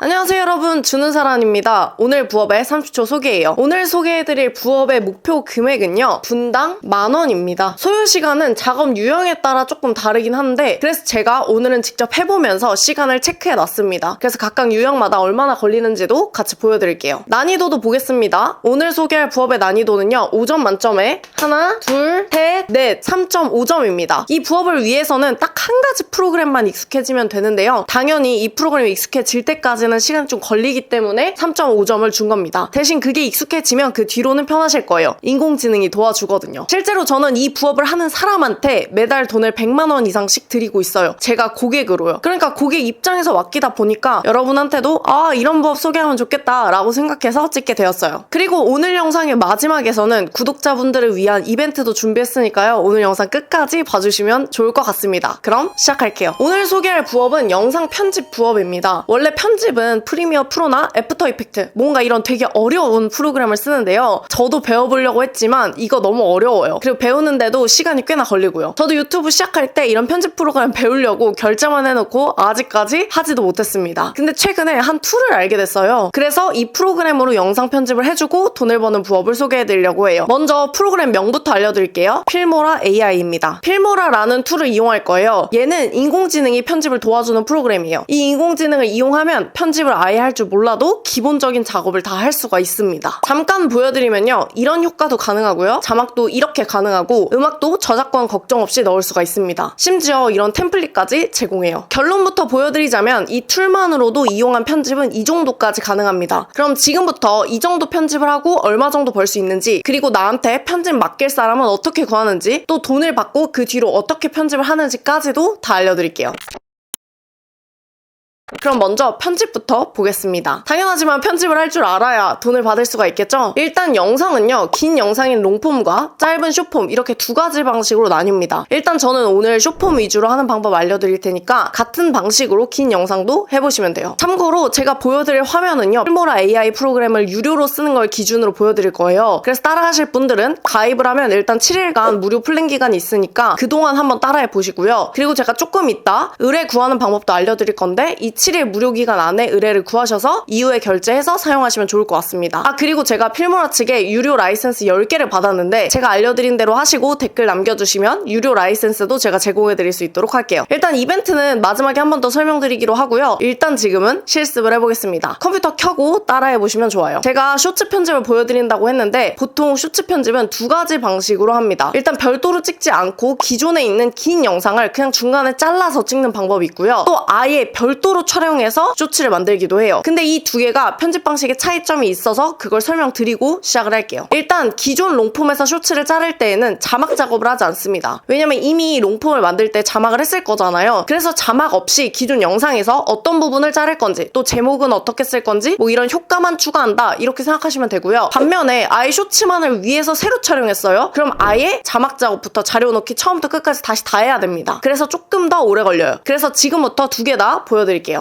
안녕하세요 여러분, 주는사란입니다. 오늘 부업의 30초 소개예요. 오늘 소개해드릴 부업의 목표 금액은요, 분당 10,000원입니다. 소요시간은 작업 유형에 따라 조금 다르긴 한데, 그래서 제가 오늘은 직접 해보면서 시간을 체크해놨습니다. 그래서 각각 유형마다 얼마나 걸리는지도 같이 보여드릴게요. 난이도도 보겠습니다. 오늘 소개할 부업의 난이도는요, 5점 만점에 하나, 둘, 셋, 넷, 3.5점입니다. 이 부업을 위해서는 딱 한 가지 프로그램만 익숙해지면 되는데요. 당연히 이 프로그램이 익숙해질 때까지는 시간이 좀 걸리기 때문에 3.5점을 준 겁니다. 대신 그게 익숙해지면 그 뒤로는 편하실 거예요. 인공지능이 도와주거든요. 실제로 저는 이 부업을 하는 사람한테 매달 돈을 100만 원 이상씩 드리고 있어요. 제가 고객으로요. 그러니까 고객 입장에서 맡기다 보니까 여러분한테도 이런 부업 소개하면 좋겠다 라고 생각해서 찍게 되었어요. 그리고 오늘 영상의 마지막에서는 구독자분들을 위한 이벤트도 준비했으니까요. 오늘 영상 끝까지 봐주시면 좋을 것 같습니다. 그럼 시작할게요. 오늘 소개할 부업은 영상 편집 부업입니다. 원래 편집은 프리미어 프로나 애프터 이펙트, 뭔가 이런 되게 어려운 프로그램을 쓰는데요. 저도 배워보려고 했지만 이거 너무 어려워요. 그리고 배우는데도 시간이 꽤나 걸리고요. 저도 유튜브 시작할 때 이런 편집 프로그램 배우려고 결제만 해놓고 아직까지 하지도 못했습니다. 근데 최근에 한 툴을 알게 됐어요. 그래서 이 프로그램으로 영상 편집을 해주고 돈을 버는 부업을 소개해드리려고 해요. 먼저 프로그램 명부터 알려드릴게요. 필모라 AI입니다. 필모라라는 툴을 이용할 거예요. 얘는 인공지능이 편집을 도와주는 프로그램이에요. 이 인공지능을 이용하면 편집을 아예 할 줄 몰라도 기본적인 작업을 다 할 수가 있습니다. 잠깐 보여드리면요, 이런 효과도 가능하고요, 자막도 이렇게 가능하고, 음악도 저작권 걱정 없이 넣을 수가 있습니다. 심지어 이런 템플릿까지 제공해요. 결론부터 보여드리자면 이 툴만으로도 이용한 편집은 이 정도까지 가능합니다. 그럼 지금부터 이 정도 편집을 하고 얼마 정도 벌 수 있는지, 그리고 나한테 편집 맡길 사람은 어떻게 구하는지, 또 돈을 받고 그 뒤로 어떻게 편집을 하는지까지도 다 알려드릴게요. 그럼 먼저 편집부터 보겠습니다. 당연하지만 편집을 할 줄 알아야 돈을 받을 수가 있겠죠? 일단 영상은요, 긴 영상인 롱폼과 짧은 숏폼, 이렇게 두 가지 방식으로 나뉩니다. 일단 저는 오늘 숏폼 위주로 하는 방법 알려드릴 테니까 같은 방식으로 긴 영상도 해보시면 돼요. 참고로 제가 보여드릴 화면은요, 필모라 AI 프로그램을 유료로 쓰는 걸 기준으로 보여드릴 거예요. 그래서 따라하실 분들은 가입을 하면 일단 7일간 무료 플랜 기간이 있으니까 그동안 한번 따라해 보시고요. 그리고 제가 조금 이따 의뢰 구하는 방법도 알려드릴 건데, 이 7일 무료 기간 안에 의뢰를 구하셔서 이후에 결제해서 사용하시면 좋을 것 같습니다. 그리고 제가 필모라 측에 유료 라이센스 10개를 받았는데, 제가 알려드린 대로 하시고 댓글 남겨주시면 유료 라이센스도 제가 제공해드릴 수 있도록 할게요. 일단 이벤트는 마지막에 한 번 더 설명드리기로 하고요. 일단 지금은 실습을 해보겠습니다. 컴퓨터 켜고 따라해보시면 좋아요. 제가 쇼츠 편집을 보여드린다고 했는데, 보통 쇼츠 편집은 두 가지 방식으로 합니다. 일단 별도로 찍지 않고 기존에 있는 긴 영상을 그냥 중간에 잘라서 찍는 방법이 있고요. 또 아예 별도로 촬영해서 쇼츠를 만들기도 해요. 근데 이 두 개가 편집 방식에 차이점이 있어서 그걸 설명드리고 시작을 할게요. 일단 기존 롱폼에서 쇼츠를 자를 때에는 자막 작업을 하지 않습니다. 왜냐면 이미 롱폼을 만들 때 자막을 했을 거잖아요. 그래서 자막 없이 기존 영상에서 어떤 부분을 자를 건지, 또 제목은 어떻게 쓸 건지, 뭐 이런 효과만 추가한다, 이렇게 생각하시면 되고요. 반면에 아예 쇼츠만을 위해서 새로 촬영했어요. 그럼 아예 자막 작업부터 자료 넣기 처음부터 끝까지 다시 다 해야 됩니다. 그래서 조금 더 오래 걸려요. 그래서 지금부터 두 개 다 보여드릴게요.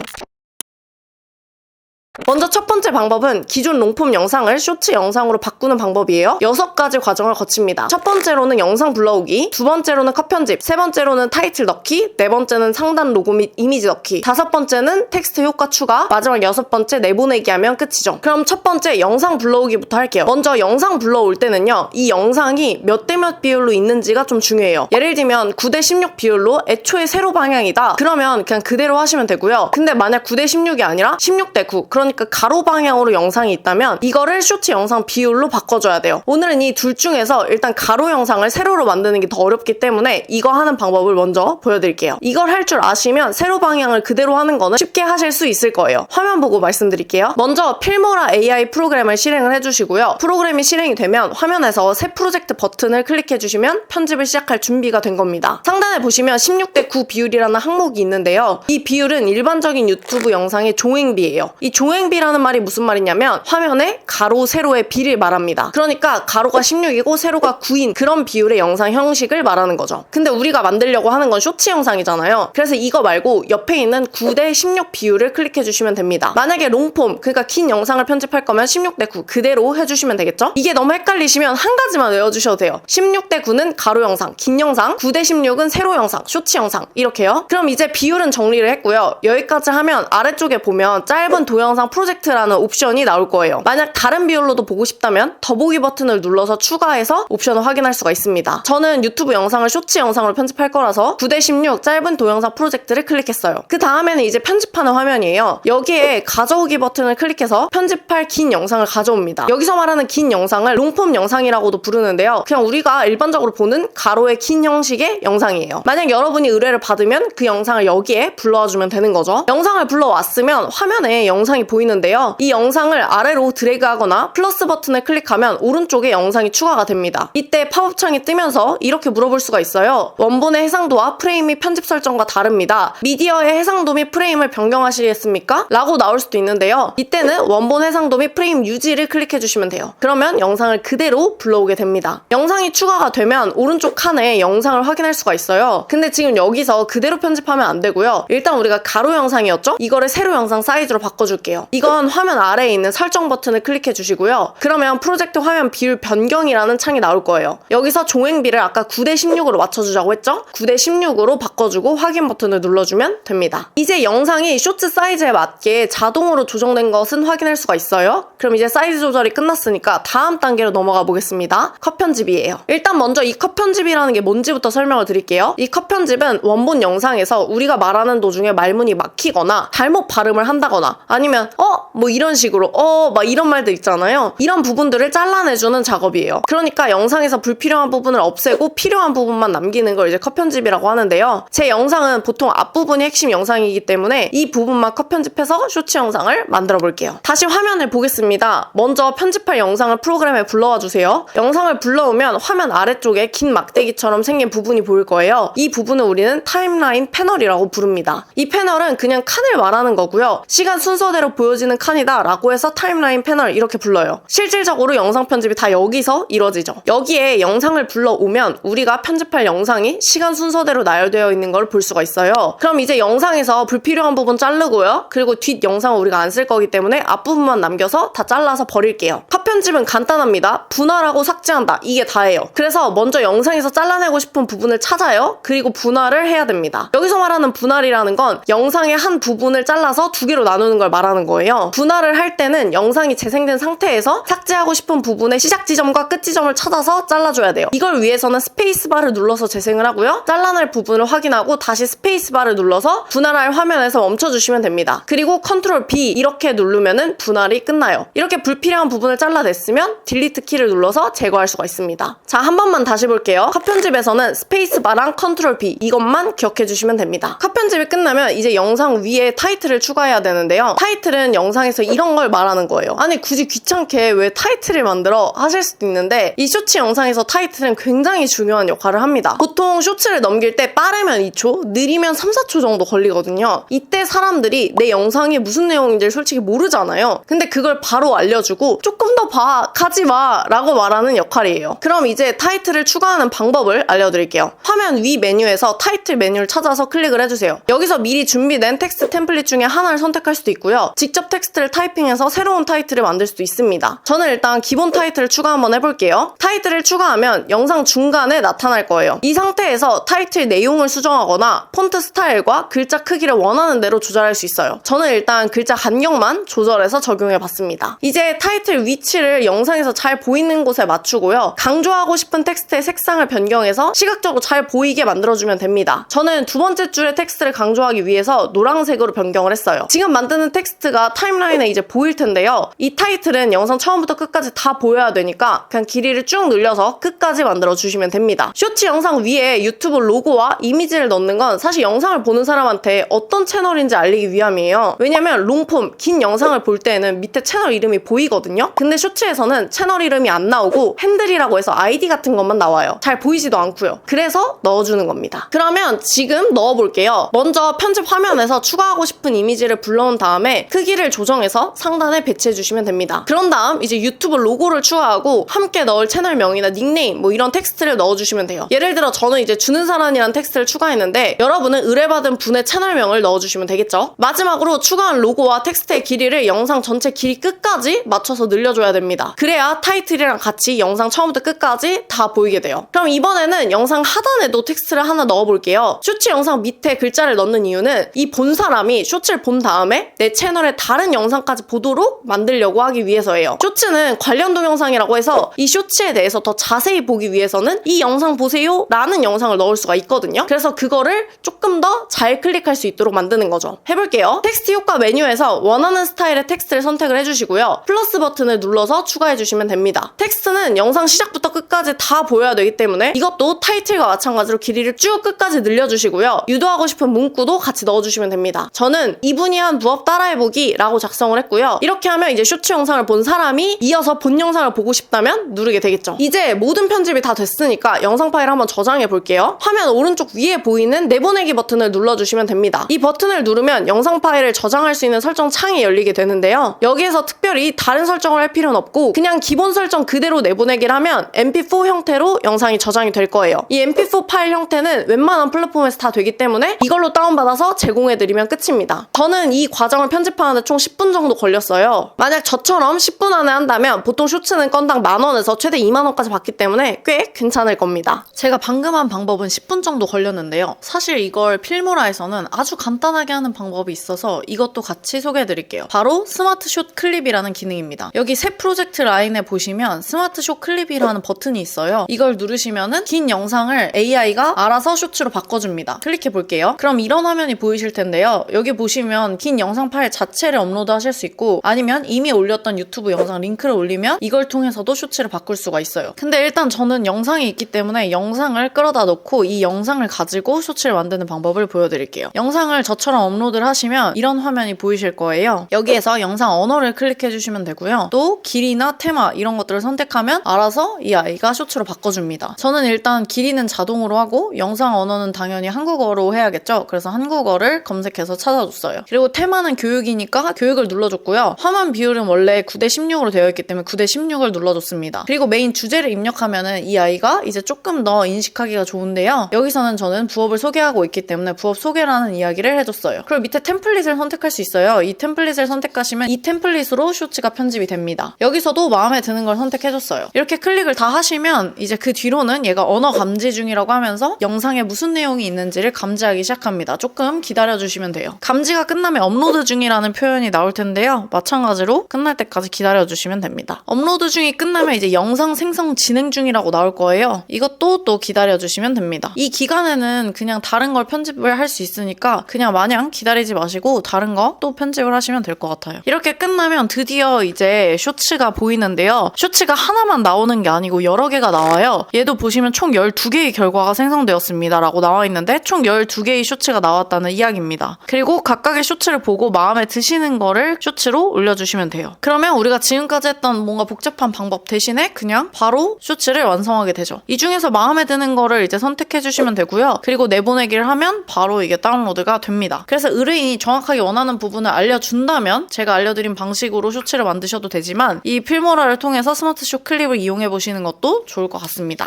먼저 첫 번째 방법은 기존 롱폼 영상을 쇼츠 영상으로 바꾸는 방법이에요. 6가지 과정을 거칩니다. 첫 번째로는 영상 불러오기, 두 번째로는 컷 편집, 세 번째로는 타이틀 넣기, 네 번째는 상단 로고 및 이미지 넣기, 다섯 번째는 텍스트 효과 추가, 마지막 6번째 내보내기 하면 끝이죠. 그럼 첫 번째 영상 불러오기부터 할게요. 먼저 영상 불러올 때는요, 이 영상이 몇 대 몇 비율로 있는지가 좀 중요해요. 예를 들면 9대 16 비율로 애초에 세로 방향이다, 그러면 그냥 그대로 하시면 되고요. 근데 만약 9대 16이 아니라 16대 9, 그러니까 가로 방향으로 영상이 있다면 이거를 쇼츠 영상 비율로 바꿔줘야 돼요. 오늘은 이 둘 중에서 일단 가로 영상을 세로로 만드는 게 더 어렵기 때문에 이거 하는 방법을 먼저 보여드릴게요. 이걸 할 줄 아시면 세로 방향을 그대로 하는 거는 쉽게 하실 수 있을 거예요. 화면 보고 말씀드릴게요. 먼저 필모라 AI 프로그램을 실행을 해주시고요. 프로그램이 실행이 되면 화면에서 새 프로젝트 버튼을 클릭해주시면 편집을 시작할 준비가 된 겁니다. 상단에 보시면 16대 9 비율이라는 항목이 있는데요. 이 비율은 일반적인 유튜브 영상의 조행비예요. 이 조행 조행비라는 말이 무슨 말이냐면 화면에 가로, 세로의 비를 말합니다. 그러니까 가로가 16이고 세로가 9인 그런 비율의 영상 형식을 말하는 거죠. 근데 우리가 만들려고 하는 건 쇼츠 영상이잖아요. 그래서 이거 말고 옆에 있는 9대 16 비율을 클릭해 주시면 됩니다. 만약에 롱폼, 그러니까 긴 영상을 편집할 거면 16대 9 그대로 해주시면 되겠죠? 이게 너무 헷갈리시면 한 가지만 외워주셔도 돼요. 16대 9는 가로 영상, 긴 영상, 9대 16은 세로 영상, 쇼츠 영상 이렇게요. 그럼 이제 비율은 정리를 했고요. 여기까지 하면 아래쪽에 보면 짧은 동영상 프로젝트라는 옵션이 나올 거예요. 만약 다른 비율로도 보고 싶다면 더보기 버튼을 눌러서 추가해서 옵션을 확인할 수가 있습니다. 저는 유튜브 영상을 쇼츠 영상으로 편집할 거라서 9대 16 짧은 동영상 프로젝트를 클릭했어요. 그 다음에는 이제 편집하는 화면이에요. 여기에 가져오기 버튼을 클릭해서 편집할 긴 영상을 가져옵니다. 여기서 말하는 긴 영상을 롱폼 영상이라고도 부르는데요. 그냥 우리가 일반적으로 보는 가로의 긴 형식의 영상이에요. 만약 여러분이 의뢰를 받으면 그 영상을 여기에 불러와 주면 되는 거죠. 영상을 불러왔으면 화면에 영상이 보이는데요. 이 영상을 아래로 드래그하거나 플러스 버튼을 클릭하면 오른쪽에 영상이 추가가 됩니다. 이때 팝업 창이 뜨면서 이렇게 물어볼 수가 있어요. 원본의 해상도와 프레임 및 편집 설정과 다릅니다. 미디어의 해상도 및 프레임을 변경하시겠습니까? 라고 나올 수도 있는데요. 이때는 원본 해상도 및 프레임 유지를 클릭해 주시면 돼요. 그러면 영상을 그대로 불러오게 됩니다. 영상이 추가가 되면 오른쪽 칸에 영상을 확인할 수가 있어요. 근데 지금 여기서 그대로 편집하면 안 되고요. 일단 우리가 가로 영상이었죠? 이거를 세로 영상 사이즈로 바꿔줄게요. 이건 화면 아래에 있는 설정 버튼을 클릭해 주시고요. 그러면 프로젝트 화면 비율 변경이라는 창이 나올 거예요. 여기서 조행비를 아까 9대 16으로 맞춰주자고 했죠? 9대 16으로 바꿔주고 확인 버튼을 눌러주면 됩니다. 이제 영상이 쇼츠 사이즈에 맞게 자동으로 조정된 것은 확인할 수가 있어요. 그럼 이제 사이즈 조절이 끝났으니까 다음 단계로 넘어가 보겠습니다. 컷 편집이에요. 일단 먼저 이 컷 편집이라는 게 뭔지부터 설명을 드릴게요. 이 컷 편집은 원본 영상에서 우리가 말하는 도중에 말문이 막히거나 잘못 발음을 한다거나 아니면 뭐 이런 식으로 막 이런 말들 있잖아요. 이런 부분들을 잘라내주는 작업이에요. 그러니까 영상에서 불필요한 부분을 없애고 필요한 부분만 남기는 걸 이제 컷 편집이라고 하는데요. 제 영상은 보통 앞부분이 핵심 영상이기 때문에 이 부분만 컷 편집해서 쇼츠 영상을 만들어 볼게요. 다시 화면을 보겠습니다. 먼저 편집할 영상을 프로그램에 불러와 주세요. 영상을 불러오면 화면 아래쪽에 긴 막대기처럼 생긴 부분이 보일 거예요. 이 부분을 우리는 타임라인 패널이라고 부릅니다. 이 패널은 그냥 칸을 말하는 거고요. 시간 순서대로 보여지는 칸이다 라고 해서 타임라인 패널 이렇게 불러요. 실질적으로 영상 편집이 다 여기서 이루어지죠. 여기에 영상을 불러오면 우리가 편집할 영상이 시간 순서대로 나열되어 있는 걸 볼 수가 있어요. 그럼 이제 영상에서 불필요한 부분 자르고요. 그리고 뒷 영상은 우리가 안 쓸 거기 때문에 앞부분만 남겨서 다 잘라서 버릴게요. 컷 편집은 간단합니다. 분할하고 삭제한다. 이게 다예요. 그래서 먼저 영상에서 잘라내고 싶은 부분을 찾아요. 그리고 분할을 해야 됩니다. 여기서 말하는 분할이라는 건 영상의 한 부분을 잘라서 두 개로 나누는 걸 말하는 거예요. 분할을 할 때는 영상이 재생된 상태에서 삭제하고 싶은 부분의 시작 지점과 끝 지점을 찾아서 잘라줘야 돼요. 이걸 위해서는 스페이스바를 눌러서 재생을 하고요. 잘라낼 부분을 확인하고 다시 스페이스바를 눌러서 분할할 화면에서 멈춰주시면 됩니다. 그리고 컨트롤 B 이렇게 누르면은 분할이 끝나요. 이렇게 불필요한 부분을 잘라냈으면 딜리트 키를 눌러서 제거할 수가 있습니다. 자, 한 번만 다시 볼게요. 컷 편집에서는 스페이스바랑 컨트롤 B 이것만 기억해 주시면 됩니다. 컷 편집이 끝나면 이제 영상 위에 타이틀을 추가해야 되는데요. 타이틀은 영상에서 이런 걸 말하는 거예요. 아니 굳이 귀찮게 왜 타이틀을 만들어 하실 수도 있는데 이 쇼츠 영상에서 타이틀은 굉장히 중요한 역할을 합니다. 보통 쇼츠를 넘길 때 빠르면 2초, 느리면 3, 4초 정도 걸리거든요. 이때 사람들이 내 영상이 무슨 내용인지 솔직히 모르잖아요. 근데 그걸 바로 알려주고 조금 더 봐, 가지 마 라고 말하는 역할이에요. 그럼 이제 타이틀을 추가하는 방법을 알려드릴게요. 화면 위 메뉴에서 타이틀 메뉴를 찾아서 클릭을 해주세요. 여기서 미리 준비된 텍스트 템플릿 중에 하나를 선택할 수도 있고요. 직접 텍스트를 타이핑해서 새로운 타이틀을 만들 수도 있습니다. 저는 일단 기본 타이틀을 추가 한번 해볼게요. 타이틀을 추가하면 영상 중간에 나타날 거예요. 이 상태에서 타이틀 내용을 수정하거나 폰트 스타일과 글자 크기를 원하는 대로 조절할 수 있어요. 저는 일단 글자 간격만 조절해서 적용해봤습니다. 이제 타이틀 위치를 영상에서 잘 보이는 곳에 맞추고요. 강조하고 싶은 텍스트의 색상을 변경해서 시각적으로 잘 보이게 만들어주면 됩니다. 저는 두 번째 줄의 텍스트를 강조하기 위해서 노란색으로 변경을 했어요. 지금 만드는 텍스트가 타임라인에 이제 보일 텐데요. 이 타이틀은 영상 처음부터 끝까지 다 보여야 되니까 그냥 길이를 쭉 늘려서 끝까지 만들어주시면 됩니다. 쇼츠 영상 위에 유튜브 로고와 이미지를 넣는 건 사실 영상을 보는 사람한테 어떤 채널인지 알리기 위함이에요. 왜냐면 롱폼, 긴 영상을 볼 때는 밑에 채널 이름이 보이거든요. 근데 쇼츠에서는 채널 이름이 안 나오고 핸들이라고 해서 아이디 같은 것만 나와요. 잘 보이지도 않고요. 그래서 넣어주는 겁니다. 그러면 지금 넣어볼게요. 먼저 편집 화면에서 추가하고 싶은 이미지를 불러온 다음에 크기를 조절 조정해서 상단에 배치해주시면 됩니다. 그런 다음 이제 유튜브 로고를 추가하고 함께 넣을 채널명이나 닉네임 뭐 이런 텍스트를 넣어주시면 돼요. 예를 들어 저는 이제 주는 사람이라는 텍스트를 추가했는데 여러분은 의뢰받은 분의 채널명을 넣어주시면 되겠죠. 마지막으로 추가한 로고와 텍스트의 길이를 영상 전체 길이 끝까지 맞춰서 늘려줘야 됩니다. 그래야 타이틀이랑 같이 영상 처음부터 끝까지 다 보이게 돼요. 그럼 이번에는 영상 하단에도 텍스트를 하나 넣어볼게요. 쇼츠 영상 밑에 글자를 넣는 이유는 이 본 사람이 쇼츠를 본 다음에 내 채널의 다른 영상까지 보도록 만들려고 하기 위해서예요. 쇼츠는 관련 동영상이라고 해서 이 쇼츠에 대해서 더 자세히 보기 위해서는 이 영상 보세요 라는 영상을 넣을 수가 있거든요. 그래서 그거를 조금 더 잘 클릭할 수 있도록 만드는 거죠. 해볼게요. 텍스트 효과 메뉴에서 원하는 스타일의 텍스트를 선택을 해주시고요. 플러스 버튼을 눌러서 추가해주시면 됩니다. 텍스트는 영상 시작부터 끝까지 다 보여야 되기 때문에 이것도 타이틀과 마찬가지로 길이를 쭉 끝까지 늘려주시고요. 유도하고 싶은 문구도 같이 넣어주시면 됩니다. 저는 이분이 한 부업 따라해보기 라고 작성을 했고요. 이렇게 하면 이제 쇼츠 영상을 본 사람이 이어서 본 영상을 보고 싶다면 누르게 되겠죠. 이제 모든 편집이 다 됐으니까 영상 파일을 한번 저장해 볼게요. 화면 오른쪽 위에 보이는 내보내기 버튼을 눌러주시면 됩니다. 이 버튼을 누르면 영상 파일을 저장할 수 있는 설정 창이 열리게 되는데요. 여기에서 특별히 다른 설정을 할 필요는 없고 그냥 기본 설정 그대로 내보내기를 하면 mp4 형태로 영상이 저장이 될 거예요. 이 mp4 파일 형태는 웬만한 플랫폼에서 다 되기 때문에 이걸로 다운받아서 제공해드리면 끝입니다. 저는 이 과정을 편집하는데 총 10분 정도 걸렸어요. 만약 저처럼 10분 안에 한다면 보통 쇼츠는 건당 10,000원에서 최대 20,000원까지 받기 때문에 꽤 괜찮을 겁니다. 제가 방금 한 방법은 10분 정도 걸렸는데요. 사실 이걸 필모라에서는 아주 간단하게 하는 방법이 있어서 이것도 같이 소개해드릴게요. 바로 스마트숏 클립이라는 기능입니다. 여기 새 프로젝트 라인에 보시면 스마트숏 클립이라는 버튼이 있어요. 이걸 누르시면은 긴 영상을 AI가 알아서 쇼츠로 바꿔줍니다. 클릭해 볼게요. 그럼 이런 화면이 보이실 텐데요. 여기 보시면 긴 영상 파일 자체를 업로드 하실 수 있고 아니면 이미 올렸던 유튜브 영상 링크를 올리면 이걸 통해서도 쇼츠를 바꿀 수가 있어요. 근데 일단 저는 영상이 있기 때문에 영상을 끌어다 놓고 이 영상을 가지고 쇼츠를 만드는 방법을 보여드릴게요. 영상을 저처럼 업로드를 하시면 이런 화면이 보이실 거예요. 여기에서 영상 언어를 클릭해 주시면 되고요. 또 길이나 테마 이런 것들을 선택하면 알아서 이 아이가 쇼츠로 바꿔줍니다. 저는 일단 길이는 자동으로 하고 영상 언어는 당연히 한국어로 해야겠죠. 그래서 한국어를 검색해서 찾아줬어요. 그리고 테마는 교육이니까 교육을 눌러줬고요. 화면 비율은 원래 9:16으로 되어 있기 때문에 9:16을 눌러줬습니다. 그리고 메인 주제를 입력하면은 이 아이가 이제 조금 더 인식하기가 좋은데요. 여기서는 저는 부업을 소개하고 있기 때문에 부업 소개라는 이야기를 해줬어요. 그리고 밑에 템플릿을 선택할 수 있어요. 이 템플릿을 선택하시면 이 템플릿으로 쇼츠가 편집이 됩니다. 여기서도 마음에 드는 걸 선택해줬어요. 이렇게 클릭을 다 하시면 이제 그 뒤로는 얘가 언어 감지 중이라고 하면서 영상에 무슨 내용이 있는지를 감지하기 시작합니다. 조금 기다려주시면 돼요. 감지가 끝나면 업로드 중이라는 표현이 나올 텐데요. 마찬가지로 끝날 때까지 기다려주시면 됩니다. 업로드 중이 끝나면 이제 영상 생성 진행 중이라고 나올 거예요. 이것도 또 기다려주시면 됩니다. 이 기간에는 그냥 다른 걸 편집을 할 수 있으니까 그냥 마냥 기다리지 마시고 다른 거 또 편집을 하시면 될 것 같아요. 이렇게 끝나면 드디어 이제 쇼츠가 보이는데요. 쇼츠가 하나만 나오는 게 아니고 여러 개가 나와요. 얘도 보시면 총 12개의 결과가 생성되었습니다 라고 나와 있는데 총 12개의 쇼츠가 나왔다는 이야기입니다. 그리고 각각의 쇼츠를 보고 마음에 드시는 거를 쇼츠로 올려주시면 돼요. 그러면 우리가 지금까지 했던 뭔가 복잡한 방법 대신에 그냥 바로 쇼츠를 완성하게 되죠. 이 중에서 마음에 드는 거를 이제 선택해주시면 되고요. 그리고 내보내기를 하면 바로 이게 다운로드가 됩니다. 그래서 의뢰인이 정확하게 원하는 부분을 알려준다면 제가 알려드린 방식으로 쇼츠를 만드셔도 되지만 이 필모라를 통해서 스마트숏 클립을 이용해보시는 것도 좋을 것 같습니다.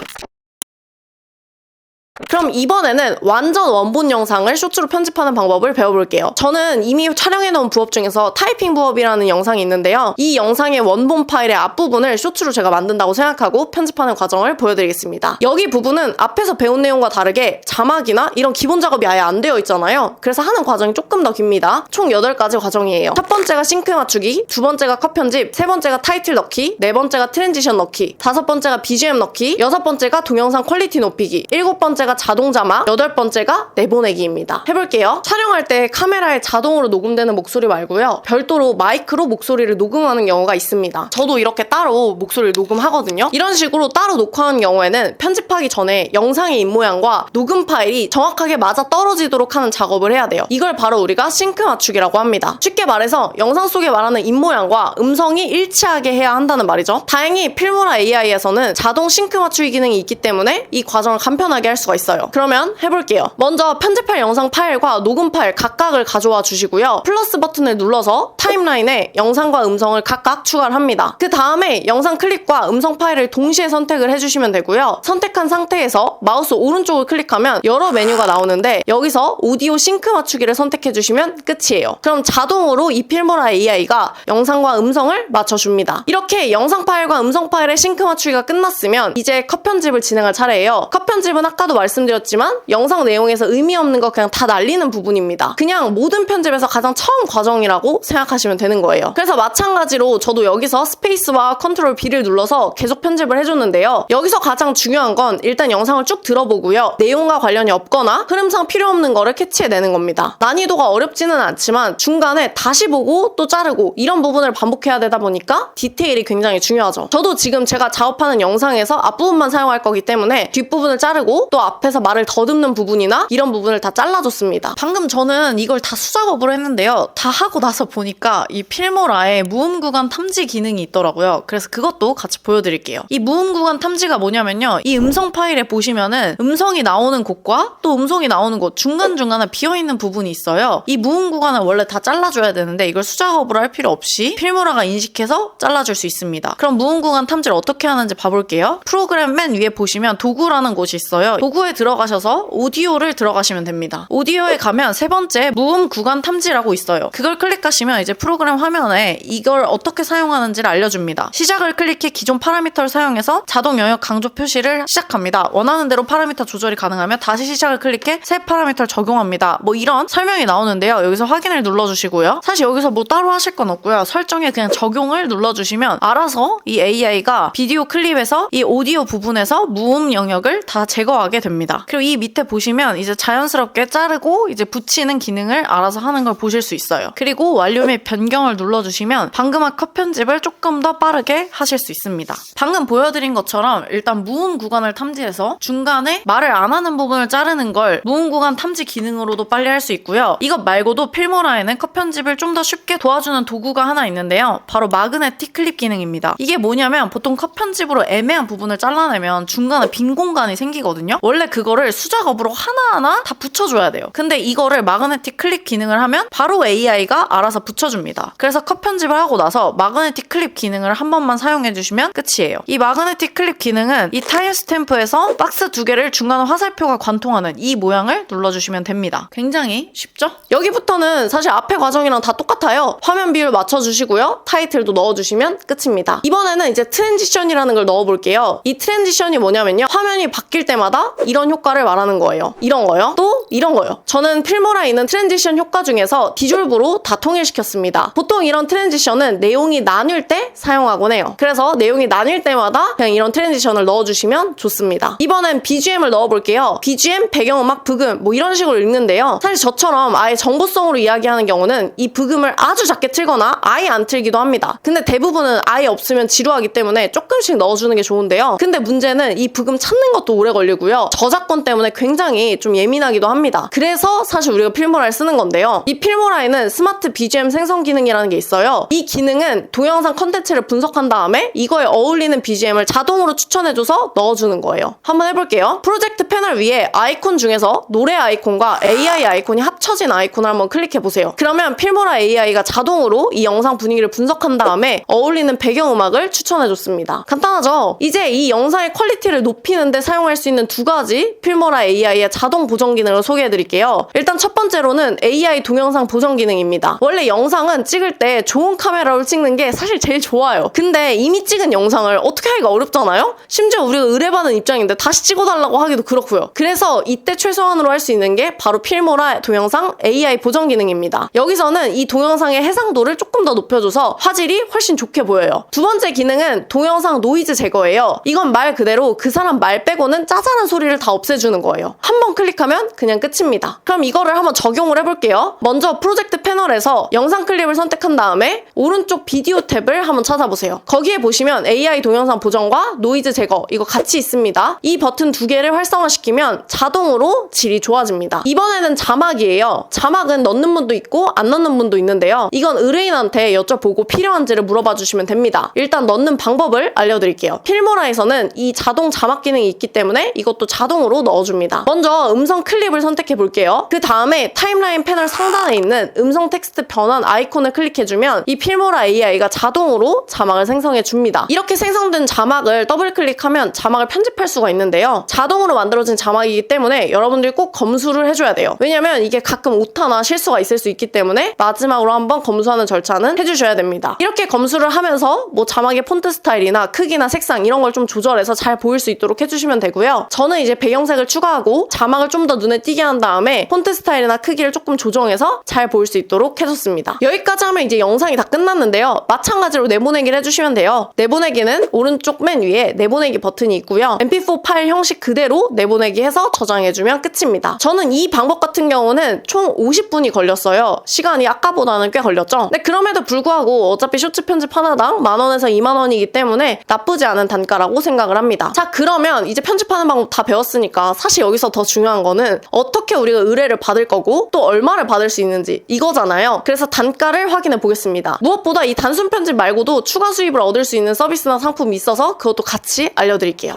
그럼 이번에는 완전 원본 영상을 쇼츠로 편집하는 방법을 배워볼게요. 저는 이미 촬영해놓은 부업 중에서 타이핑 부업이라는 영상이 있는데요. 이 영상의 원본 파일의 앞부분을 쇼츠로 제가 만든다고 생각하고 편집하는 과정을 보여드리겠습니다. 여기 부분은 앞에서 배운 내용과 다르게 자막이나 이런 기본 작업이 아예 안 되어 있잖아요. 그래서 하는 과정이 조금 더 깁니다. 총 8가지 과정이에요. 첫 번째가 싱크 맞추기, 두 번째가 컷 편집, 세 번째가 타이틀 넣기, 네 번째가 트랜지션 넣기, 다섯 번째가 BGM 넣기, 여섯 번째가 동영상 퀄리티 높이기, 일곱 번째가 자동 자막, 여덟 번째가 내보내기입니다. 해볼게요. 촬영할 때 카메라에 자동으로 녹음되는 목소리 말고요. 별도로 마이크로 목소리를 녹음하는 경우가 있습니다. 저도 이렇게 따로 목소리를 녹음하거든요. 이런 식으로 따로 녹화하는 경우에는 편집하기 전에 영상의 입모양과 녹음 파일이 정확하게 맞아 떨어지도록 하는 작업을 해야 돼요. 이걸 바로 우리가 싱크 맞추기라고 합니다. 쉽게 말해서 영상 속에 말하는 입모양과 음성이 일치하게 해야 한다는 말이죠. 다행히 필모라 AI에서는 자동 싱크 맞추기 기능이 있기 때문에 이 과정을 간편하게 할 수가 있어요. 있어요. 그러면 해볼게요. 먼저 편집할 영상 파일과 녹음 파일 각각을 가져와 주시고요. 플러스 버튼을 눌러서 타임라인에 영상과 음성을 각각 추가를 합니다. 그 다음에 영상 클립과 음성 파일을 동시에 선택을 해주시면 되고요. 선택한 상태에서 마우스 오른쪽을 클릭하면 여러 메뉴가 나오는데 여기서 오디오 싱크 맞추기를 선택해주시면 끝이에요. 그럼 자동으로 이 필모라 AI가 영상과 음성을 맞춰줍니다. 이렇게 영상 파일과 음성 파일의 싱크 맞추기가 끝났으면 이제 컷 편집을 진행할 차례예요. 컷 편집은 아까도 말씀드렸지만 영상 내용에서 의미 없는 거 그냥 다 날리는 부분입니다. 그냥 모든 편집에서 가장 처음 과정이라고 생각하시면 되는 거예요. 그래서 마찬가지로 저도 여기서 스페이스와 컨트롤 B를 눌러서 계속 편집을 해줬는데요. 여기서 가장 중요한 건 일단 영상을 쭉 들어보고요. 내용과 관련이 없거나 흐름상 필요 없는 거를 캐치해내는 겁니다. 난이도가 어렵지는 않지만 중간에 다시 보고 또 자르고 이런 부분을 반복해야 되다 보니까 디테일이 굉장히 중요하죠. 저도 지금 제가 작업하는 영상에서 앞부분만 사용할 거기 때문에 뒷부분을 자르고 또 앞에서 말을 더듬는 부분이나 이런 부분을 다 잘라줬습니다. 방금 저는 이걸 다 수작업으로 했는데요. 다 하고 나서 보니까 이 필모라에 무음 구간 탐지 기능이 있더라고요. 그래서 그것도 같이 보여드릴게요. 이 무음 구간 탐지가 뭐냐면요. 이 음성 파일에 보시면은 음성이 나오는 곳과 또 음성이 나오는 곳 중간중간에 비어있는 부분이 있어요. 이 무음 구간을 원래 다 잘라줘야 되는데 이걸 수작업으로 할 필요 없이 필모라가 인식해서 잘라줄 수 있습니다. 그럼 무음 구간 탐지를 어떻게 하는지 봐볼게요. 프로그램 맨 위에 보시면 도구라는 곳이 있어요. 도구에 들어가셔서 오디오를 들어가시면 됩니다. 오디오에 가면 세 번째 무음 구간 탐지라고 있어요. 그걸 클릭하시면 이제 프로그램 화면에 이걸 어떻게 사용하는지를 알려줍니다. 시작을 클릭해 기존 파라미터를 사용해서 자동 영역 강조 표시를 시작합니다. 원하는 대로 파라미터 조절이 가능하면 다시 시작을 클릭해 새 파라미터를 적용합니다. 뭐 이런 설명이 나오는데요. 여기서 확인을 눌러주시고요. 사실 여기서 뭐 따로 하실 건 없고요. 설정에 그냥 적용을 눌러주시면 알아서 이 AI가 비디오 클립에서 이 오디오 부분에서 무음 영역을 다 제거하게 됩니다. 그리고 이 밑에 보시면 이제 자연스럽게 자르고 이제 붙이는 기능을 알아서 하는 걸 보실 수 있어요. 그리고 완료 및 변경을 눌러주시면 방금 한 컷 편집을 조금 더 빠르게 하실 수 있습니다. 방금 보여드린 것처럼 일단 무음 구간을 탐지해서 중간에 말을 안 하는 부분을 자르는 걸 무음 구간 탐지 기능으로도 빨리 할 수 있고요. 이것 말고도 필모라에는 컷 편집을 좀 더 쉽게 도와주는 도구가 하나 있는데요. 바로 마그네틱 클립 기능입니다. 이게 뭐냐면 보통 컷 편집으로 애매한 부분을 잘라내면 중간에 빈 공간이 생기거든요. 원래 그거를 수작업으로 하나하나 다 붙여줘야 돼요. 근데 이거를 마그네틱 클립 기능을 하면 바로 AI가 알아서 붙여줍니다. 그래서 컷 편집을 하고 나서 마그네틱 클립 기능을 한 번만 사용해주시면 끝이에요. 이 마그네틱 클립 기능은 이 타임 스탬프에서 박스 두 개를 중간에 화살표가 관통하는 이 모양을 눌러주시면 됩니다. 굉장히 쉽죠? 여기부터는 사실 앞에 과정이랑 다 똑같아요. 화면 비율 맞춰주시고요. 타이틀도 넣어주시면 끝입니다. 이번에는 이제 트랜지션이라는 걸 넣어볼게요. 이 트랜지션이 뭐냐면요. 화면이 바뀔 때마다 이런 효과를 말하는 거예요. 이런 거요. 또 이런 거요. 저는 필모라에 있는 트랜지션 효과 중에서 디졸브로 다 통일시켰습니다. 보통 이런 트랜지션은 내용이 나뉠 때 사용하곤 해요. 그래서 내용이 나뉠 때마다 그냥 이런 트랜지션을 넣어주시면 좋습니다. 이번엔 BGM을 넣어볼게요. BGM, 배경음악, 브금 뭐 이런 식으로 읽는데요. 사실 저처럼 아예 정보성으로 이야기하는 경우는 이 브금을 아주 작게 틀거나 아예 안 틀기도 합니다. 근데 대부분은 아예 없으면 지루하기 때문에 조금씩 넣어주는 게 좋은데요. 근데 문제는 이 브금 찾는 것도 오래 걸리고요. 저작권 때문에 굉장히 좀 예민하기도 합니다. 그래서 사실 우리가 필모라를 쓰는 건데요. 이 필모라에는 스마트 BGM 생성 기능이라는 게 있어요. 이 기능은 동영상 컨텐츠를 분석한 다음에 이거에 어울리는 BGM을 자동으로 추천해줘서 넣어주는 거예요. 한번 해볼게요. 프로젝트 패널 위에 아이콘 중에서 노래 아이콘과 AI 아이콘이 합쳐진 아이콘을 한번 클릭해보세요. 그러면 필모라 AI가 자동으로 이 영상 분위기를 분석한 다음에 어울리는 배경음악을 추천해줬습니다. 간단하죠? 이제 이 영상의 퀄리티를 높이는데 사용할 수 있는 두 가지 필모라 AI의 자동 보정 기능을 소개해드릴게요. 일단 첫 번째로는 AI 동영상 보정 기능입니다. 원래 영상은 찍을 때 좋은 카메라로 찍는 게 사실 제일 좋아요. 근데 이미 찍은 영상을 어떻게 하기가 어렵잖아요? 심지어 우리가 의뢰받은 입장인데 다시 찍어달라고 하기도 그렇고요. 그래서 이때 최소한으로 할 수 있는 게 바로 필모라 동영상 AI 보정 기능입니다. 여기서는 이 동영상의 해상도를 조금 더 높여줘서 화질이 훨씬 좋게 보여요. 두 번째 기능은 동영상 노이즈 제거예요. 이건 말 그대로 그 사람 말 빼고는 짜잘한 소리를 다 없애주는 거예요. 한 번 클릭하면 그냥 끝입니다. 그럼 이거를 한번 적용을 해볼게요. 먼저 프로젝트 패널에서 영상 클립을 선택한 다음에 오른쪽 비디오 탭을 한번 찾아보세요. 거기에 보시면 AI 동영상 보정과 노이즈 제거 이거 같이 있습니다. 이 버튼 두 개를 활성화시키면 자동으로 질이 좋아집니다. 이번에는 자막이에요. 자막은 넣는 분도 있고 안 넣는 분도 있는데요. 이건 의뢰인한테 여쭤보고 필요한지를 물어봐 주시면 됩니다. 일단 넣는 방법을 알려드릴게요. 필모라에서는 이 자동 자막 기능이 있기 때문에 이것도 자동으로 넣어줍니다. 먼저 음성 클립을 선택해 볼게요. 그 다음에 타임라인 패널 상단에 있는 음성 텍스트 변환 아이콘을 클릭해주면 이 필모라 AI가 자동으로 자막을 생성해 줍니다. 이렇게 생성된 자막을 더블 클릭하면 자막을 편집할 수가 있는데요. 자동으로 만들어진 자막이기 때문에 여러분들이 꼭 검수를 해줘야 돼요. 왜냐면 이게 가끔 오타나 실수가 있을 수 있기 때문에 마지막으로 한번 검수하는 절차는 해주셔야 됩니다. 이렇게 검수를 하면서 뭐 자막의 폰트 스타일이나 크기나 색상 이런 걸 좀 조절해서 잘 보일 수 있도록 해주시면 되고요. 저는 이제 배경색을 추가하고 자막을 좀 더 눈에 띄게 한 다음에 폰트 스타일이나 크기를 조금 조정해서 잘 보일 수 있도록 해줬습니다. 여기까지 하면 이제 영상이 다 끝났는데요. 마찬가지로 내보내기를 해주시면 돼요. 내보내기는 오른쪽 맨 위에 내보내기 버튼이 있고요. mp4 파일 형식 그대로 내보내기 해서 저장해주면 끝입니다. 저는 이 방법 같은 경우는 총 50분이 걸렸어요. 시간이 아까보다는 꽤 걸렸죠? 근데 그럼에도 불구하고 어차피 쇼츠 편집 하나당 10,000원에서 20,000원이기 때문에 나쁘지 않은 단가라고 생각을 합니다. 자, 그러면 이제 편집하는 방법 다 배웠으니까 사실 여기서 더 중요한 거는 어떻게 우리가 의뢰를 받을 거고 또 얼마를 받을 수 있는지 이거잖아요. 그래서 단가를 확인해 보겠습니다. 무엇보다 이 단순 편집 말고도 추가 수입을 얻을 수 있는 서비스나 상품이 있어서 그것도 같이 알려드릴게요.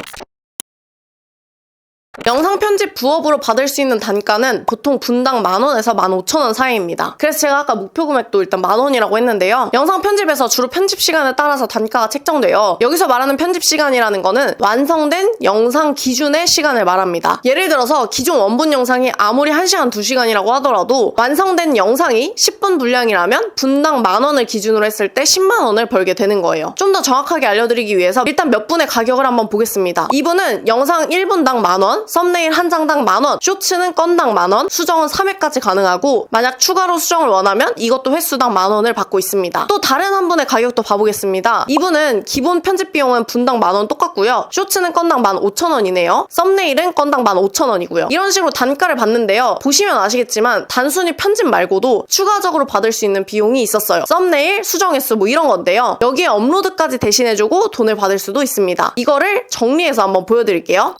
영상 편집 부업으로 받을 수 있는 단가는 보통 분당 10,000원에서 15,000원 사이입니다. 그래서 제가 아까 목표 금액도 일단 10,000원이라고 했는데요. 영상 편집에서 주로 편집 시간에 따라서 단가가 책정돼요. 여기서 말하는 편집 시간이라는 거는 완성된 영상 기준의 시간을 말합니다. 예를 들어서 기존 원본 영상이 아무리 1시간, 2시간이라고 하더라도 완성된 영상이 10분 분량이라면 분당 10,000원을 기준으로 했을 때 100,000원을 벌게 되는 거예요. 좀 더 정확하게 알려드리기 위해서 일단 몇 분의 가격을 한번 보겠습니다. 이분은 영상 1분당 10,000원, 썸네일 한 장당 10,000원, 쇼츠는 건당 10,000원, 수정은 3회까지 가능하고 만약 추가로 수정을 원하면 이것도 횟수당 10,000원을 받고 있습니다. 또 다른 한 분의 가격도 봐보겠습니다. 이분은 기본 편집 비용은 분당 10,000원 똑같고요. 쇼츠는 건당 15,000원이네요. 썸네일은 건당 15,000원이고요. 이런 식으로 단가를 받는데요. 보시면 아시겠지만 단순히 편집 말고도 추가적으로 받을 수 있는 비용이 있었어요. 썸네일, 수정 횟수 뭐 이런 건데요. 여기에 업로드까지 대신해주고 돈을 받을 수도 있습니다. 이거를 정리해서 한번 보여드릴게요.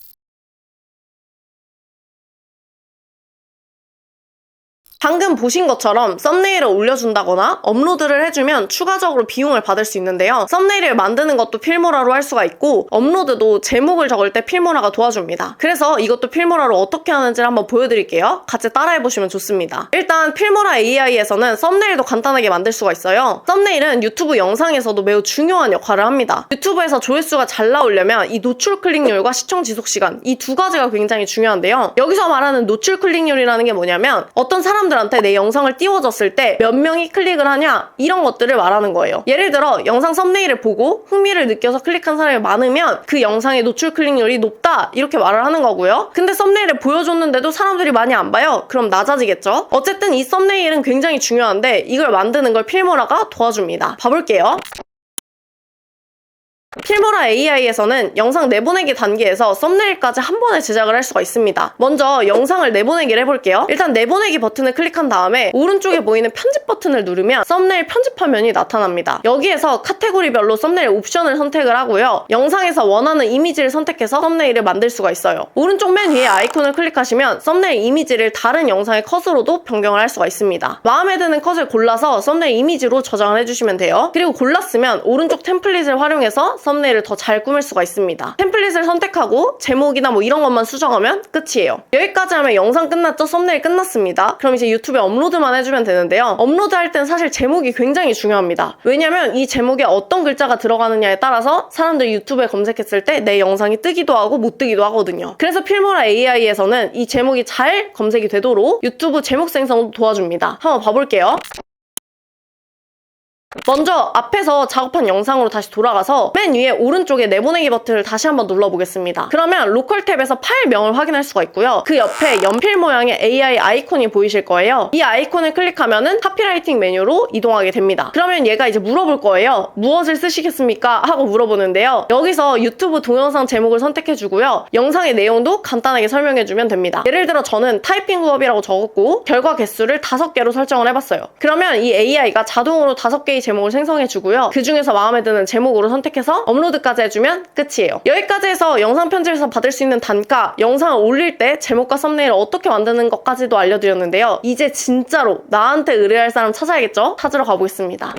방금 보신 것처럼 썸네일을 올려준다거나 업로드를 해주면 추가적으로 비용을 받을 수 있는데요. 썸네일을 만드는 것도 필모라로 할 수가 있고 업로드도 제목을 적을 때 필모라가 도와줍니다. 그래서 이것도 필모라로 어떻게 하는지를 한번 보여드릴게요. 같이 따라해보시면 좋습니다. 일단 필모라 AI에서는 썸네일도 간단하게 만들 수가 있어요. 썸네일은 유튜브 영상에서도 매우 중요한 역할을 합니다. 유튜브에서 조회수가 잘 나오려면 이 노출 클릭률과 시청 지속 시간 이 두 가지가 굉장히 중요한데요. 여기서 말하는 노출 클릭률이라는 게 뭐냐면 어떤 사람들한테 내 영상을 띄워줬을 때 몇 명이 클릭을 하냐 이런 것들을 말하는 거예요. 예를 들어 영상 썸네일을 보고 흥미를 느껴서 클릭한 사람이 많으면 그 영상의 노출 클릭률이 높다 이렇게 말을 하는 거고요. 근데 썸네일을 보여줬는데도 사람들이 많이 안 봐요? 그럼 낮아지겠죠? 어쨌든 이 썸네일은 굉장히 중요한데 이걸 만드는 걸 필모라가 도와줍니다. 봐볼게요. 필모라 AI에서는 영상 내보내기 단계에서 썸네일까지 한 번에 제작을 할 수가 있습니다. 먼저 영상을 내보내기를 해볼게요. 일단 내보내기 버튼을 클릭한 다음에 오른쪽에 보이는 편집 버튼을 누르면 썸네일 편집 화면이 나타납니다. 여기에서 카테고리별로 썸네일 옵션을 선택을 하고요. 영상에서 원하는 이미지를 선택해서 썸네일을 만들 수가 있어요. 오른쪽 맨 위에 아이콘을 클릭하시면 썸네일 이미지를 다른 영상의 컷으로도 변경을 할 수가 있습니다. 마음에 드는 컷을 골라서 썸네일 이미지로 저장을 해주시면 돼요. 그리고 골랐으면 오른쪽 템플릿을 활용해서 썸네일을 더 잘 꾸밀 수가 있습니다. 템플릿을 선택하고 제목이나 뭐 이런 것만 수정하면 끝이에요. 여기까지 하면 영상 끝났죠? 썸네일 끝났습니다. 그럼 이제 유튜브에 업로드만 해주면 되는데요. 업로드할 땐 사실 제목이 굉장히 중요합니다. 왜냐면 이 제목에 어떤 글자가 들어가느냐에 따라서 사람들이 유튜브에 검색했을 때 내 영상이 뜨기도 하고 못 뜨기도 하거든요. 그래서 필모라 AI에서는 이 제목이 잘 검색이 되도록 유튜브 제목 생성도 도와줍니다. 한번 봐볼게요. 먼저 앞에서 작업한 영상으로 다시 돌아가서 맨 위에 오른쪽에 내보내기 버튼을 다시 한번 눌러보겠습니다. 그러면 로컬 탭에서 파일명을 확인할 수가 있고요. 그 옆에 연필 모양의 AI 아이콘이 보이실 거예요. 이 아이콘을 클릭하면은 카피라이팅 메뉴로 이동하게 됩니다. 그러면 얘가 이제 물어볼 거예요. 무엇을 쓰시겠습니까? 하고 물어보는데요. 여기서 유튜브 동영상 제목을 선택해주고요. 영상의 내용도 간단하게 설명해주면 됩니다. 예를 들어 저는 타이핑 부업이라고 적었고 결과 개수를 5개로 설정을 해봤어요. 그러면 이 AI가 자동으로 5개의 제목을 생성해주고요. 그 중에서 마음에 드는 제목으로 선택해서 업로드까지 해주면 끝이에요. 여기까지 해서 영상 편집에서 받을 수 있는 단가, 영상을 올릴 때 제목과 썸네일을 어떻게 만드는 것까지도 알려드렸는데요. 이제 진짜로 나한테 의뢰할 사람 찾아야겠죠? 찾으러 가보겠습니다.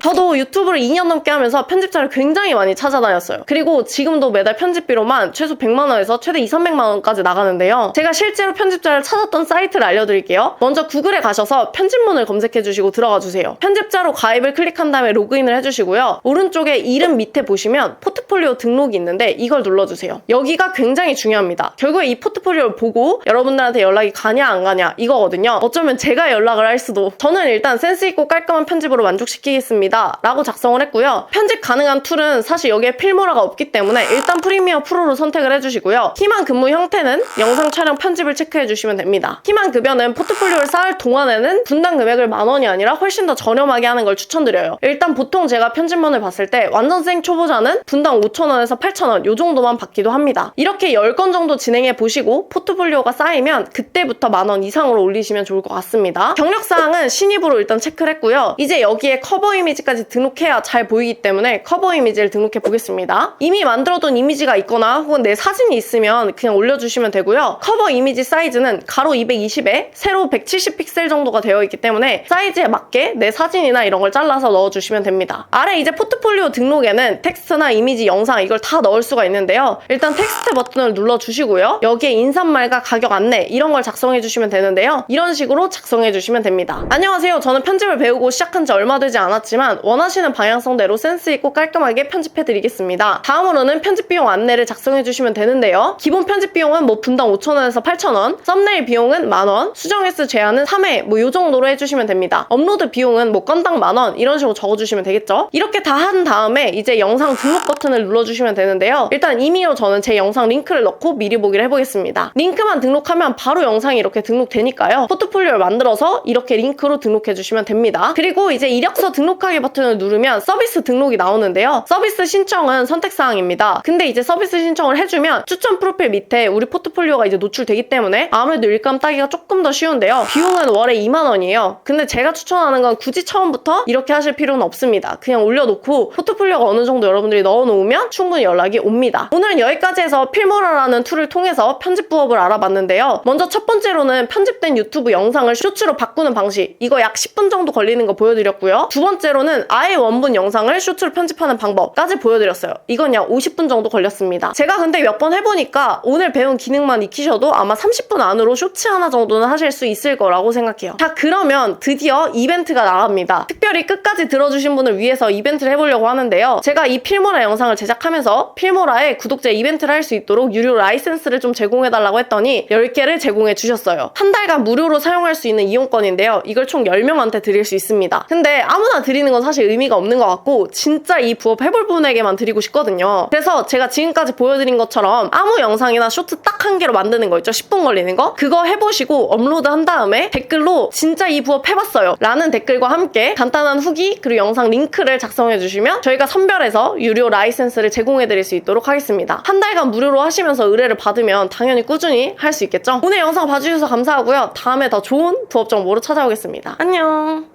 저도 유튜브를 2년 넘게 하면서 편집자를 굉장히 많이 찾아다녔어요. 그리고 지금도 매달 편집비로만 최소 100만 원에서 최대 200~300만 원까지 나가는데요. 제가 실제로 편집자를 찾았던 사이트를 알려드릴게요. 먼저 구글에 가셔서 편집문을 검색해주시고 들어가주세요. 편집자로 가입을 클릭한 다음에 로그인을 해주시고요. 오른쪽에 이름 밑에 보시면 포트폴리오 등록이 있는데 이걸 눌러주세요. 여기가 굉장히 중요합니다. 결국에 이 포트폴리오를 보고 여러분들한테 연락이 가냐 안 가냐 이거거든요. 어쩌면 제가 연락을 할 수도. 저는 일단 센스 있고 깔끔한 편집으로 만족시키겠습니다 라고 작성을 했고요. 편집 가능한 툴은 사실 여기에 필모라가 없기 때문에 일단 프리미어 프로로 선택을 해주시고요. 희망 근무 형태는 영상 촬영 편집을 체크해주시면 됩니다. 희망 급여는 포트폴리오를 쌓을 동안에는 분당 금액을 10,000원이 아니라 훨씬 더 저렴하게 하는 걸 추천드려요. 일단 보통 제가 편집문을 봤을 때 완전 생 초보자는 분당 5,000원에서 8,000원 요 정도만 받기도 합니다. 이렇게 10건 정도 진행해 보시고 포트폴리오가 쌓이면 그때부터 10,000원 이상으로 올리시면 좋을 것 같습니다. 경력사항은 신입으로 일단 체크를 했고요. 이제 여기에 커버 이미지까지 등록해야 잘 보이기 때문에 커버 이미지를 등록해 보겠습니다. 이미 만들어둔 이미지가 있거나 혹은 내 사진이 있으면 그냥 올려주시면 되고요. 커버 이미지 사이즈는 가로 220에 세로 170 픽셀 정도가 되어 있기 때문에 사이즈에 맞게 내 사진이나 이런 걸 잘라서 넣어주시면 됩니다. 아래 이제 포트폴리오 등록에는 텍스트나 이미지, 영상 이걸 다 넣을 수가 있는데요. 일단 텍스트 버튼을 눌러주시고요. 여기에 인사말과 가격 안내 이런 걸 작성해주시면 되는데요. 이런 식으로 작성해주시면 됩니다. 안녕하세요. 저는 편집을 배우고 시작한 지 얼마 되지 않았지만 원하시는 방향성대로 센스있고 깔끔하게 편집해드리겠습니다. 다음으로는 편집 비용 안내를 작성해주시면 되는데요. 기본 편집 비용은 뭐 분당 5,000원에서 8,000원, 썸네일 비용은 10,000원, 수정 횟수 제한은 3회 뭐 요 정도로 해주시면 됩니다. 업로드 비용은 뭐 건당 10,000원 이런 식으로 적어주시면 되겠죠. 이렇게 다 한 다음에 이제 영상 등록 버튼을 눌러주시면 되는데요. 일단 임의로 저는 제 영상 링크를 넣고 미리 보기를 해보겠습니다. 링크만 등록하면 바로 영상이 이렇게 등록되니까요. 포트폴리오를 만들어서 이렇게 링크로 등록해주시면 됩니다. 그리고 이제 이력서 등록하기 버튼을 누르면 서비스 등록이 나오는데요. 서비스 신청은 선택사항입니다. 근데 이제 서비스 신청을 해주면 추천 프로필 밑에 우리 포트폴리오가 이제 노출되기 때문에 아무래도 일감 따기가 조금 더 쉬운데요. 비용은 월에 20,000원이에요. 근데 제가 추천하는 건 굳이 처음부터 이렇게 하실 필요는 없습니다. 그냥 올려놓고 포트폴리오가 어느 정도 여러분들이 넣어놓으면 충분히 연락이 옵니다. 오늘은 여기까지 해서 필모라라는 툴을 통해서 편집 부업을 알아봤는데요. 먼저 첫 번째로는 편집된 유튜브 영상을 쇼츠로 바꾸는 방식, 이거 약 10분 정도 걸리는 거 보여드렸고요. 두 번째로는 아예 원본 영상을 쇼츠로 편집하는 방법까지 보여드렸어요. 이건 약 50분 정도 걸렸습니다. 제가 근데 몇 번 해보니까 오늘 배운 기능만 익히셔도 아마 30분 안으로 쇼츠 하나 정도는 하실 수 있을 거라고 생각해요. 자, 그러면 드디어 이벤트가 나갑니다. 특별히 끝까지 들어주신 분을 위해서 이벤트를 해보려고 하는데요. 제가 이 필모라 영상을 제작하면서 필모라에 구독자 이벤트를 할 수 있도록 유료 라이센스를 좀 제공해달라고 했더니 10개를 제공해 주셨어요. 한 달간 무료로 사용할 수 있는 이용권인데요. 이걸 총 10명한테 드릴 수 있습니다. 근데 아무나 드리는 건 사실 의미가 없는 것 같고 진짜 이 부업 해볼 분에게만 드리고 싶거든요. 그래서 제가 지금까지 보여드린 것처럼 아무 영상이나 쇼트 딱 한 개로 만드는 거 있죠? 10분 걸리는 거? 그거 해보시고 업로드한 다음에 댓글로 진짜 이 부업 해봤어요 라는 댓글과 함께 간단한 후기 그리고 영상 링크를 작성해주시면 저희가 선별해서 유료 라이센스를 제공해드릴 수 있도록 하겠습니다. 한 달간 무료로 하시면서 의뢰를 받으면 당연히 꾸준히 할 수 있겠죠? 오늘 영상 봐주셔서 감사하고요. 다음에 더 좋은 부업 정보로 찾아오겠습니다. 안녕.